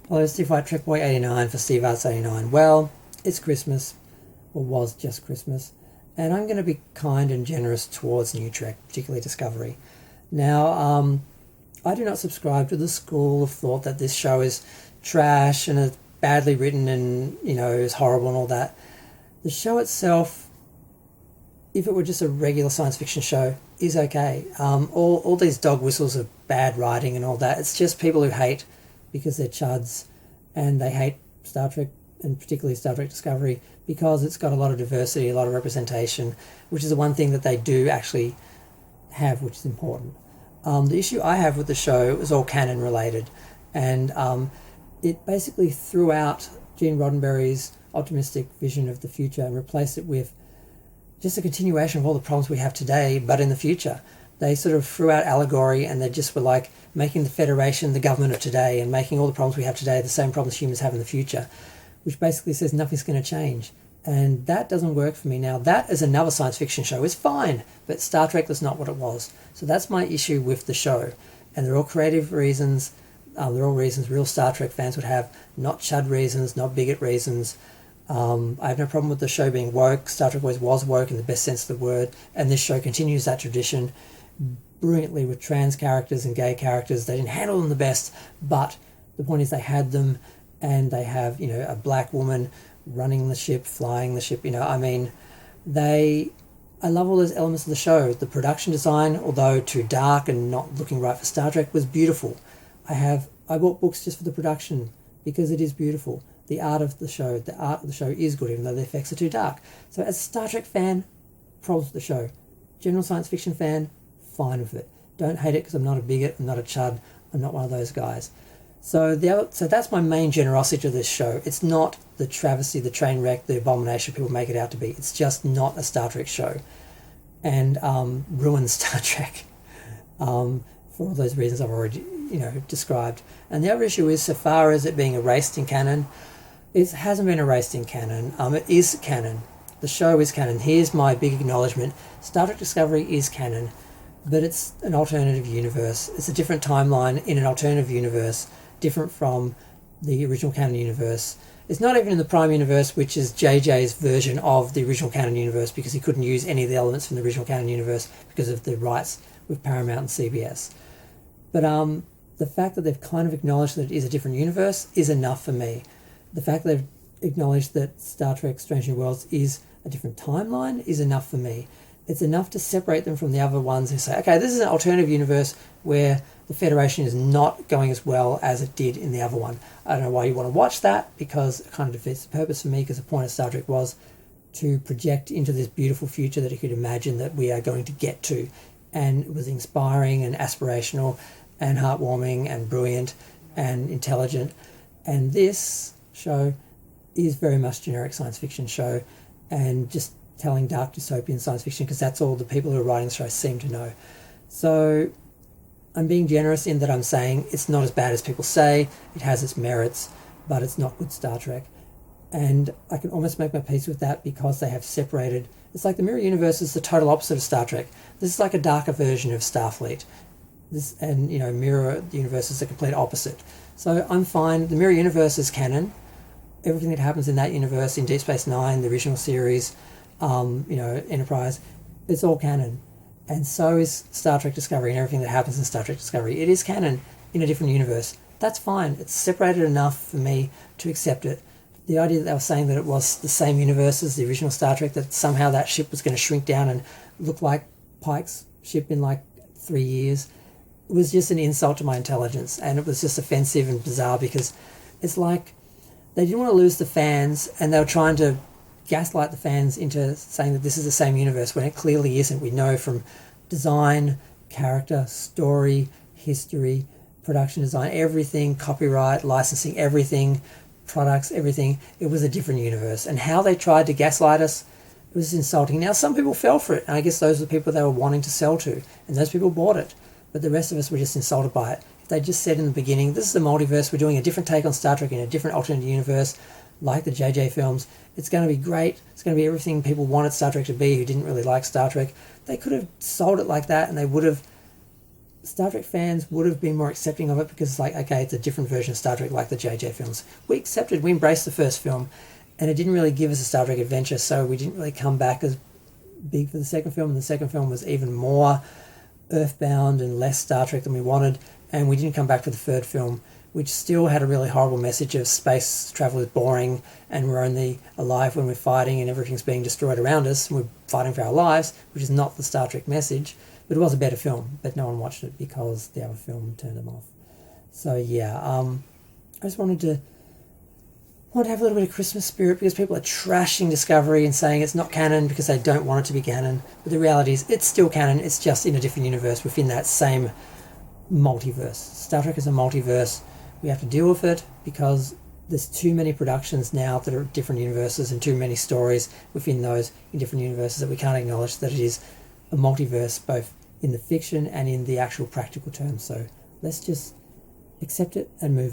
Hello, Steve White, Trek Boy 89 for Steve Arts 89. Well, it's Christmas, or was just Christmas, and I'm going to be kind and generous towards New Trek, particularly Discovery. Now, I do not subscribe to the school of thought that this show is trash and is badly written and, is horrible and all that. The show itself, if it were just a regular science fiction show, is okay. All these dog whistles of bad writing and all that, it's just people who hate because they're chuds and they hate Star Trek, and particularly Star Trek Discovery, because it's got a lot of diversity, a lot of representation, which is the one thing that they do actually have, which is important. The issue I have with the show is all canon related, and it basically threw out Gene Roddenberry's optimistic vision of the future and replaced it with just a continuation of all the problems we have today, but in the future. They sort of threw out allegory, and they just were like making the Federation the government of today and making all the problems we have today the same problems humans have in the future, which basically says nothing's going to change. And that doesn't work for me. Now, that as another science fiction show is fine, but Star Trek was not what it was. So that's my issue with the show. And they're all creative reasons. They're all reasons real Star Trek fans would have, not chud reasons, not bigot reasons. I have no problem with the show being woke. Star Trek always was woke in the best sense of the word, and this show continues that tradition brilliantly with trans characters and gay characters. They didn't handle them the best, but the point is they had them, and they have, a black woman running the ship, flying the ship, I love all those elements of the show. The production design, although too dark and not looking right for Star Trek, was beautiful. I bought books just for the production because it is beautiful. The art of the show is good, even though the effects are too dark. So as a Star Trek fan, problems with the show. General science fiction fan, fine with it. Don't hate it because I'm not a bigot, I'm not a chud, I'm not one of those guys. So that's my main generosity to this show. It's not the travesty, the train wreck, the abomination people make it out to be. It's just not a Star Trek show, and ruins Star Trek for all those reasons I've already described. And the other issue is, so far as it being erased in canon, it hasn't been erased in canon. It is canon. The show is canon. Here's my big acknowledgement. Star Trek Discovery is canon, but it's an alternative universe. It's a different timeline in an alternative universe, different from the original canon universe. It's not even in the Prime Universe, which is JJ's version of the original canon universe, because he couldn't use any of the elements from the original canon universe because of the rights with Paramount and CBS. But the fact that they've kind of acknowledged that it is a different universe is enough for me. The fact that they've acknowledged that Star Trek Strange New Worlds is a different timeline is enough for me. It's enough to separate them from the other ones and say, okay, this is an alternative universe where the Federation is not going as well as it did in the other one. I don't know why you want to watch that, because it kind of defeats the purpose for me, because the point of Star Trek was to project into this beautiful future that you could imagine that we are going to get to. And it was inspiring and aspirational and heartwarming and brilliant and intelligent. And this show is very much generic science fiction show and just telling dark dystopian science fiction, because that's all the people who are writing the show seem to know. So I'm being generous in that I'm saying it's not as bad as people say. It has its merits, but it's not good Star Trek. And I can almost make my peace with that because they have separated. It's like the Mirror Universe is the total opposite of Star Trek. This is like a darker version of Starfleet. Mirror Universe is the complete opposite. So I'm fine. The Mirror Universe is canon. Everything that happens in that universe, in Deep Space Nine, the original series, Enterprise, it's all canon. And so is Star Trek Discovery and everything that happens in Star Trek Discovery. It is canon in a different universe. That's fine. It's separated enough for me to accept it. The idea that they were saying that it was the same universe as the original Star Trek, that somehow that ship was going to shrink down and look like Pike's ship in like 3 years, was just an insult to my intelligence. And it was just offensive and bizarre, because it's like they didn't want to lose the fans, and they were trying to gaslight the fans into saying that this is the same universe when it clearly isn't. We know from design, character, story, history, production design, everything, copyright, licensing, everything, products, everything, it was a different universe. And how they tried to gaslight us, it was insulting. Now, some people fell for it, and I guess those were the people they were wanting to sell to, and those people bought it. But the rest of us were just insulted by it. If they just said in the beginning, this is the multiverse, we're doing a different take on Star Trek in a different alternate universe, like the JJ films, it's going to be great, it's going to be everything people wanted Star Trek to be who didn't really like Star Trek. They could have sold it like that, and they would have Star Trek fans would have been more accepting of it because it's like, okay, it's a different version of Star Trek like the JJ films. We embraced the first film, and it didn't really give us a Star Trek adventure, so we didn't really come back as big for the second film, and the second film was even more earthbound and less Star Trek than we wanted, and we didn't come back for the third film, which still had a really horrible message of space travel is boring and we're only alive when we're fighting and everything's being destroyed around us and we're fighting for our lives, which is not the Star Trek message. But it was a better film, but no one watched it because the other film turned them off. So yeah, I just want to have a little bit of Christmas spirit because people are trashing Discovery and saying it's not canon because they don't want it to be canon. But the reality is it's still canon, it's just in a different universe within that same multiverse. Star Trek is a multiverse. We have to deal with it because there's too many productions now that are different universes and too many stories within those in different universes that we can't acknowledge that it is a multiverse both in the fiction and in the actual practical terms. So let's just accept it and move on.